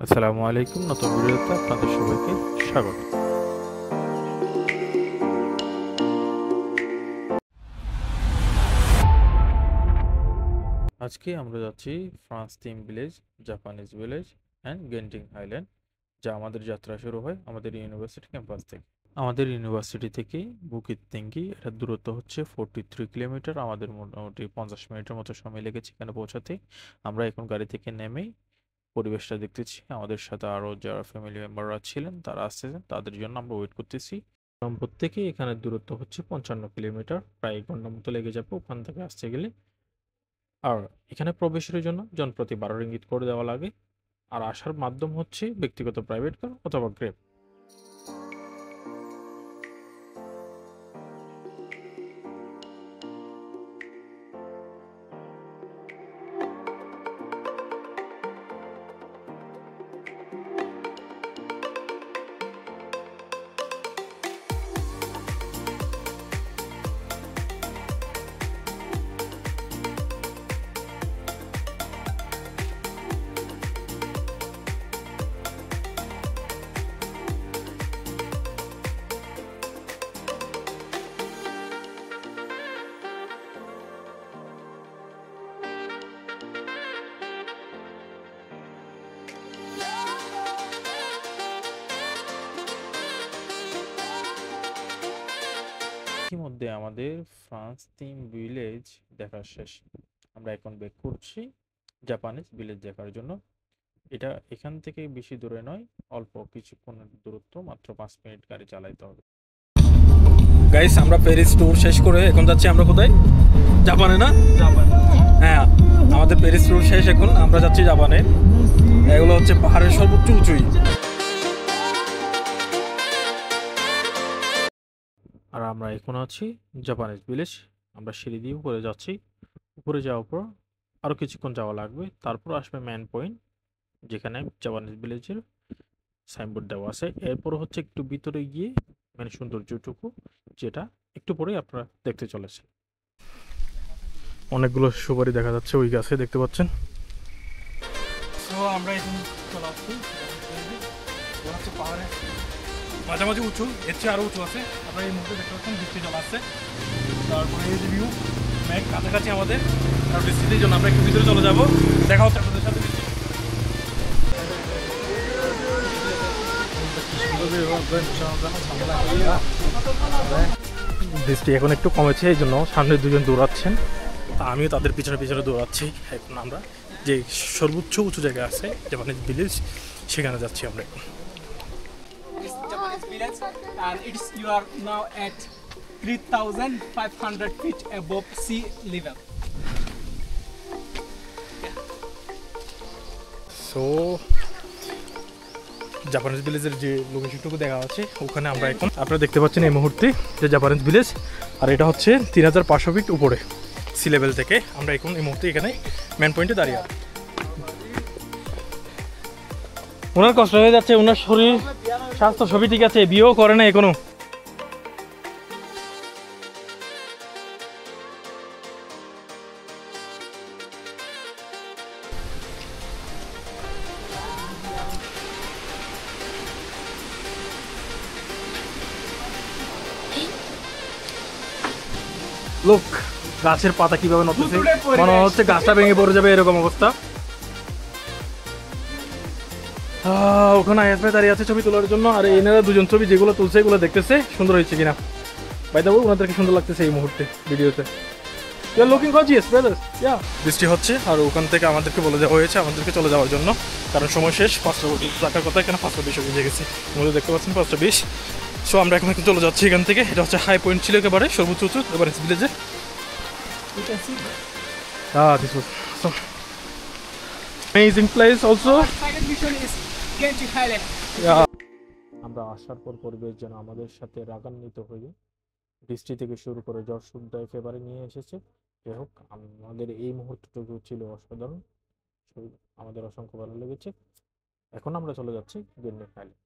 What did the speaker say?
আসসালামু আলাইকুম। নতুন ভিডিওতে আপনাদের সবাইকে স্বাগত। আজকে আমরা যাচ্ছি France theme village, Japanese village and Genting highland, যা আমাদের যাত্রা শুরু হয় আমাদের ইউনিভার্সিটি ক্যাম্পাস থেকে। আমাদের ইউনিভার্সিটি থেকে বুকিত টেঙ্গি এটার দূরত্ব হচ্ছে 43 কিলোমিটার। আমাদের মোটামুটি 50 মিনিটের মতো সময় লেগেছে এখানে পৌঁছাতে। আমরা এখন গাড়ি থেকে নেমেই পরিবেশটা দেখতেছি। আমাদের সাথে আরো যারা ফ্যামিলি মেম্বাররা ছিলেন তারা আসতেছেন, তাদের জন্য আমরা ওয়েট করতেছি। রংপুর থেকে এখানের দূরত্ব হচ্ছে 55 কিলোমিটার, প্রায় 1 ঘন্টার মতো লেগে যাবে ওখান থেকে আসতে গেলে। আর এখানে প্রবেশের জন্য জনপ্রতি 12 রিঙ্গিত করে দেওয়া লাগে। আর আসার মাধ্যম হচ্ছে ব্যক্তিগত প্রাইভেট কার অথবা গ্রেব। ইতিমধ্যে আমাদের ফ্রান্স থিম ভিলেজ দেখা শেষ। আমরা এখন ব্যাক করছি জাপানিজ ভিলেজ দেখার জন্য। এটা এখান থেকে বেশি দূরে নয়, অল্প কিছুক্ষণের দূরত্ব, মাত্র 5 মিনিট গাড়ি চালাইতে হবে। গাইস, আমরা প্যারিস ট্যুর শেষ করে এখন যাচ্ছি আমরা কোথায়? জাপানে না? জাপান। হ্যাঁ, আমাদের প্যারিস ট্যুর শেষ, এখন আমরা যাচ্ছি জাপানে। এগুলো হচ্ছে পাহাড়ের সর্বোচ্চ উঁচুই। আর আমরা এখন আছি জাপানিজ ভিলেজ। আমরা সিঁড়ি দিয়ে উপরে যাচ্ছি। উপরে যাওয়ার পর আরো কিছুক্ষণ যাওয়া লাগবে, তারপর আসবে মেন পয়েন্ট, যেখানে জাপানিজ ভিলেজের সাইনবোর্ড দেওয়া আছে। এরপর হচ্ছে একটু ভিতরে গিয়ে মানে সৌন্দর্যটুকু, যেটা একটু পরেই আপনারা দেখতে চলেছেন। অনেকগুলো সুপারি দেখা যাচ্ছে ওই গাছে, দেখতে পাচ্ছেন। তো আমরা এখন চলে আসছি হচ্ছে পাহাড়ে মাঝামাঝি উঁচু, এর চেয়ে আরও উঁচু আছে। আমরা এই মুহূর্তে দেখতে পাচ্ছেন বৃষ্টি জল আসছে, তারপরে এই যে ভিউ, মেঘ কাছাকাছি আমাদের। আর বৃষ্টির জন্য আমরা একটু ভিতরে চলে যাবো। দেখা হচ্ছে আপনাদের সাথে। বৃষ্টি এখন একটু কমেছে, এই জন্য সামনে দুজন দৌড়াচ্ছেন, তা আমিও তাদের পিছনে পিছনে দৌড়াচ্ছি। এখন আমরা যে সর্বোচ্চ উঁচু জায়গা আছে জাপানিজ ভিলেজ, সেখানে যাচ্ছি আমরা এখন। This Japanese village, and it's you are now at 3,500 feet above sea level. So Japanese ভিলেজের যে লোকেশনটুকু দেখা আছে ওখানে আমরা এখন, আপনারা দেখতে পাচ্ছেন এই মুহূর্তে যে জাপানিজ ভিলেজ। আর এটা হচ্ছে 3,500 ফিট উপরে সি লেভেল থেকে। আমরা এখন এই মুহূর্তে এখানে মেন পয়েন্টে দাঁড়িয়ে আছি। ওনার কষ্ট হয়ে যাচ্ছে, ওনার শরীর স্বাস্থ্য সবই ঠিক আছে, বিয়েও করে না এখনো। লোক গাছের পাতা কিভাবে নড়তেছে, মনে হচ্ছে গাছটা ভেঙে পড়ে যাবে, এরকম অবস্থা। ওখানে আয়াস ভাই দাঁড়িয়ে আছে ছবি তোলার জন্য, আর এনারা দুজন ছবি যেগুলো তুলছে এগুলো দেখতেছে সুন্দর হয়েছে কিনা। বাই দ্য ওয়ে, ওনাদেরকে সুন্দর লাগতেছে এই মুহূর্তে ভিডিওতে। You are looking gorgeous brothers. Yeah, বৃষ্টি হচ্ছে আর ওখান থেকে আমাদেরকে বলে দেওয়া হয়েছে আমাদেরকে চলে যাওয়ার জন্য, কারণ সময় শেষ। 5টা টাকার কথা, এখানে 5:20 বেজে গেছে। আমাদের দেখতে পাচ্ছেন 5:20। সো আমরা এখন চলে যাচ্ছি এখান থেকে। এটা হচ্ছে হাই পয়েন্ট ছিল একেবারে সর্বোচ্চ উঁচু এবারে ভিলেজে। You can see This was so amazing place also. our second mission is Genji Highland. আমরা আসার পর পরিবেশ যেন আমাদের সাথে রাগান্বিত হয়ে বৃষ্টি থেকে শুরু করে ঝড় শুদ্ধ একেবারে নিয়ে এসেছে। যাই হোক, আমাদের এই মুহূর্তটুকু ছিল অসাধারণ, আমাদের অসংখ্য ভালো লেগেছে। এখন আমরা চলে যাচ্ছি গেন্ডিং হাইল্যান্ড।